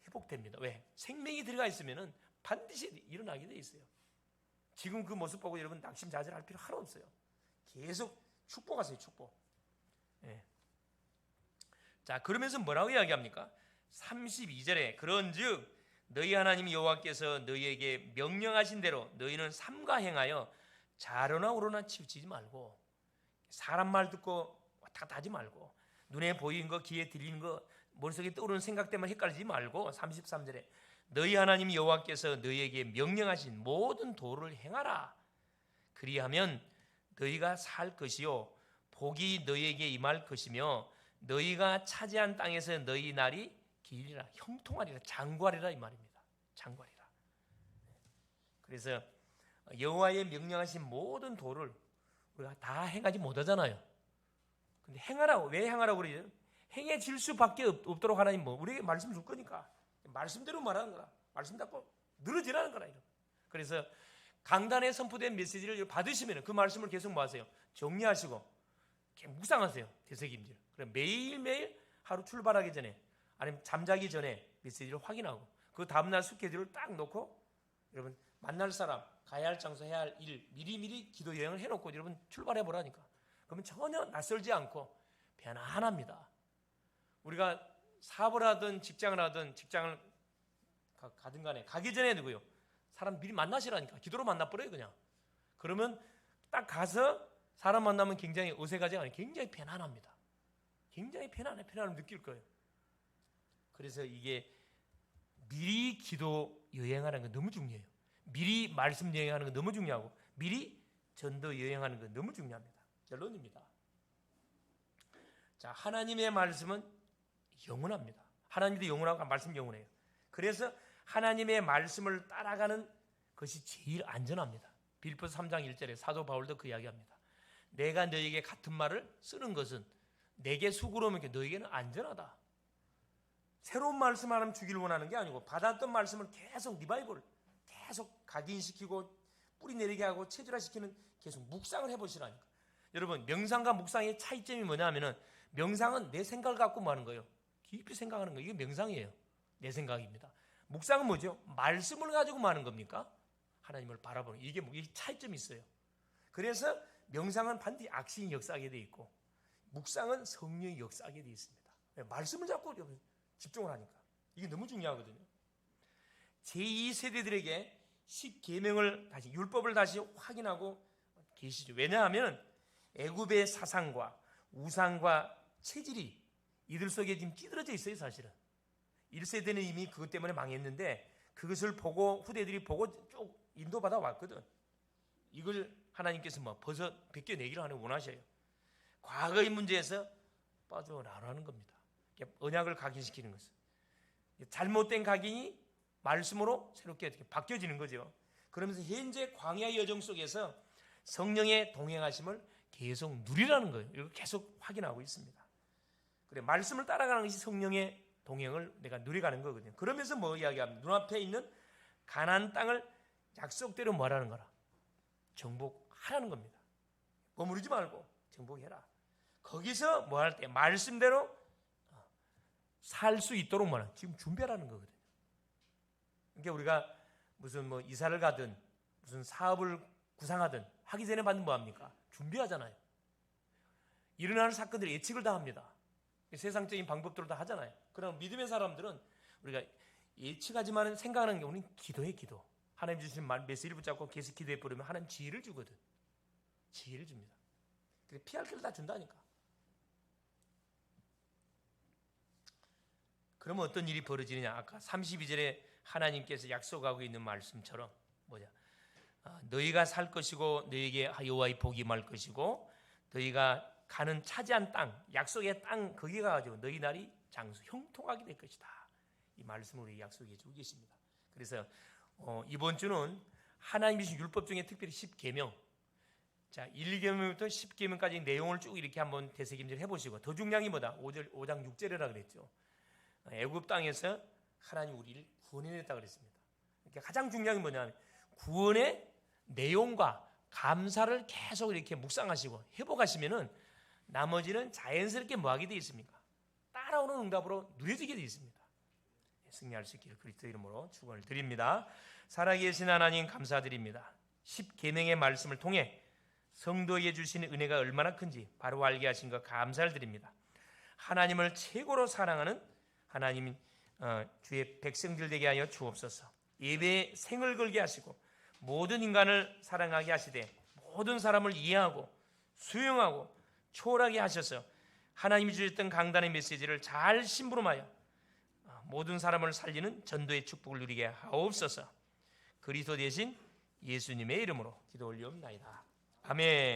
[SPEAKER 1] 회복됩니다. 왜? 생명이 들어가 있으면은 반드시 일어나게 돼 있어요. 지금 그 모습 보고 여러분 낙심자질할 필요 하나 없어요. 계속 축복하세요. 축복. 예. 자, 그러면서 뭐라고 이야기합니까? 32절에 그런즉 너희 하나님 여호와께서 너희에게 명령하신 대로 너희는 삼가 행하여 좌로나 우로나 치우치지 말고, 사람 말 듣고 왔다 갔다 하지 말고, 눈에 보이는 거, 귀에 들리는 거, 머릿속에 떠오르는 생각 때문에 헷갈리지 말고, 33절에 너희 하나님 여호와께서 너희에게 명령하신 모든 도를 행하라. 그리하면 너희가 살 것이요 복이 너희에게 임할 것이며 너희가 차지한 땅에서 너희 날이 길리라, 형통하리라, 장구하리라 이 말입니다. 장구하리라. 그래서 여호와의 명령하신 모든 도를 우리가 다 행하지 못하잖아요. 근데 행하라고, 왜 행하라고 그러죠? 행해질 수밖에 없도록 하나님 우리에게 말씀 줄 거니까 말씀대로 말하는 거라. 말씀 잡고 늘어지라는 거라. 그래서 강단에 선포된 메시지를 받으시면 그 말씀을 계속 하세요. 정리하시고 묵상하세요. 되새김질. 그럼 매일매일 하루 출발하기 전에 아니면 잠자기 전에 메시지를 확인하고 그 다음날 스케줄을 딱 놓고 여러분 만날 사람, 가야 할 장소, 해야 할 일 미리미리 기도 여행을 해놓고 여러분 출발해 보라니까. 그러면 전혀 낯설지 않고 편안합니다. 우리가 사업을 하든 직장을 하든 직장을 가든 간에 가기 전에 누구요? 사람 미리 만나시라니까. 기도로 만나버려요 그냥. 그러면 딱 가서 사람 만나면 굉장히 어색하지 않아요. 굉장히 편안합니다. 굉장히 편안함을 느낄 거예요. 그래서 이게 미리 기도 여행하는 건 너무 중요해요. 미리 말씀 여행하는 건 너무 중요하고 미리 전도 여행하는 건 너무 중요합니다. 결론입니다. 자, 하나님의 말씀은 영원합니다. 하나님도 영원하고 말씀 영원해요. 그래서 하나님의 말씀을 따라가는 것이 제일 안전합니다. 빌립보서 3장 1절에 사도 바울도 그 이야기합니다. 내가 너에게 같은 말을 쓰는 것은 내게 수고로우면 너에게는 안전하다. 새로운 말씀 하나님 주기를 원하는 게 아니고 받았던 말씀을 계속 리바이벌 계속 각인시키고 뿌리 내리게 하고 체질화시키는 계속 묵상을 해보시라니까. 여러분 명상과 묵상의 차이점이 뭐냐 하면은 명상은 내 생각을 갖고 뭐 하는 거예요? 깊이 생각하는 거예요. 이게 명상이에요. 내 생각입니다. 묵상은 뭐죠? 말씀을 가지고 뭐 하는 겁니까? 하나님을 바라보는 이게 차이점이 있어요. 그래서 명상은 반드시 악신이 역사하게 돼 있고 묵상은 성령이 역사하게 돼 있습니다. 말씀을 잡고 집중을 하니까 이게 너무 중요하거든요. 제2세대들에게 10계명을 다시 율법을 다시 확인하고 계시죠. 왜냐하면 애굽의 사상과 우상과 체질이 이들 속에 지금 찌들어져 있어요. 사실은 1세대는 이미 그것 때문에 망했는데 그것을 보고 후대들이 보고 쭉 인도받아 왔거든. 이걸 하나님께서 벗겨내기를 원하셔요. 과거의 문제에서 빠져나가는 겁니다. 언약을 각인시키는 것은 잘못된 각인이 말씀으로 새롭게 바뀌어지는 거죠. 그러면서 현재 광야의 여정 속에서 성령의 동행하심을 계속 누리라는 거예요. 이거 계속 확인하고 있습니다. 그래, 말씀을 따라가는 것이 성령의 동행을 내가 누려가는 거거든요. 그러면서 뭐 이야기합니까? 눈앞에 있는 가나안 땅을 약속대로 뭐하라는 거라? 정복하라는 겁니다. 머무르지 말고 정복해라. 거기서 뭐 할 때 말씀대로 살 수 있도록 뭐라? 지금 준비하라는 거거든요. 그러니까 우리가 무슨 이사를 가든 무슨 사업을 구상하든 하기 전에 받는 뭐 합니까? 준비하잖아요. 일어나는 사건들이 예측을 다 합니다. 세상적인 방법들을 다 하잖아요. 그러나 믿음의 사람들은 우리가 예측하지만 생각하는 게 우리는 기도해, 기도. 하나님 주신 메시지를 붙잡고 계속 기도해 버리면 하나님 지혜를 주거든. 지혜를 줍니다. 피할 길을 다 준다니까. 그러면 어떤 일이 벌어지느냐? 아까 32절에 하나님께서 약속하고 있는 말씀처럼 뭐냐? 너희가 살 것이고 너희에게 여호와의 복이 임할 것이고 너희가 가는 차지한 땅, 약속의 땅 거기 가가지고 너희 날이 장수 형통하게 될 것이다. 이 말씀을 우리 약속해 주고 계십니다. 그래서 이번 주는 하나님이 주신 율법 중에 특별히 10계명, 자 1계명부터 10계명까지 내용을 쭉 이렇게 한번 되새김질 해보시고, 더 중요한 게 뭐다? 5장 6절이라 그랬죠. 애굽 땅에서 하나님 우리를 구원해냈다 그랬습니다. 그러니까 가장 중요한 게 뭐냐면 구원의 내용과 감사를 계속 이렇게 묵상하시고 회복하시면은 나머지는 자연스럽게 뭐하게 되어 있습니까? 따라오는 응답으로 누려지게 되어 있습니다. 승리할 수 있기를 그리스도 이름으로 축원을 드립니다. 살아계신 하나님 감사드립니다. 10계명의 말씀을 통해 성도에게 주시는 은혜가 얼마나 큰지 바로 알게 하신 것 감사를 드립니다. 하나님을 최고로 사랑하는 하나님 주의 백성들 되게 하여 주옵소서. 예배에 생을 걸게 하시고 모든 인간을 사랑하게 하시되 모든 사람을 이해하고 수용하고 초월하게 하셔서 하나님이 주셨던 강단의 메시지를 잘 심부름하여 모든 사람을 살리는 전도의 축복을 누리게 하옵소서. 그리스도 대신 예수님의 이름으로 기도 올리옵나이다. 아멘.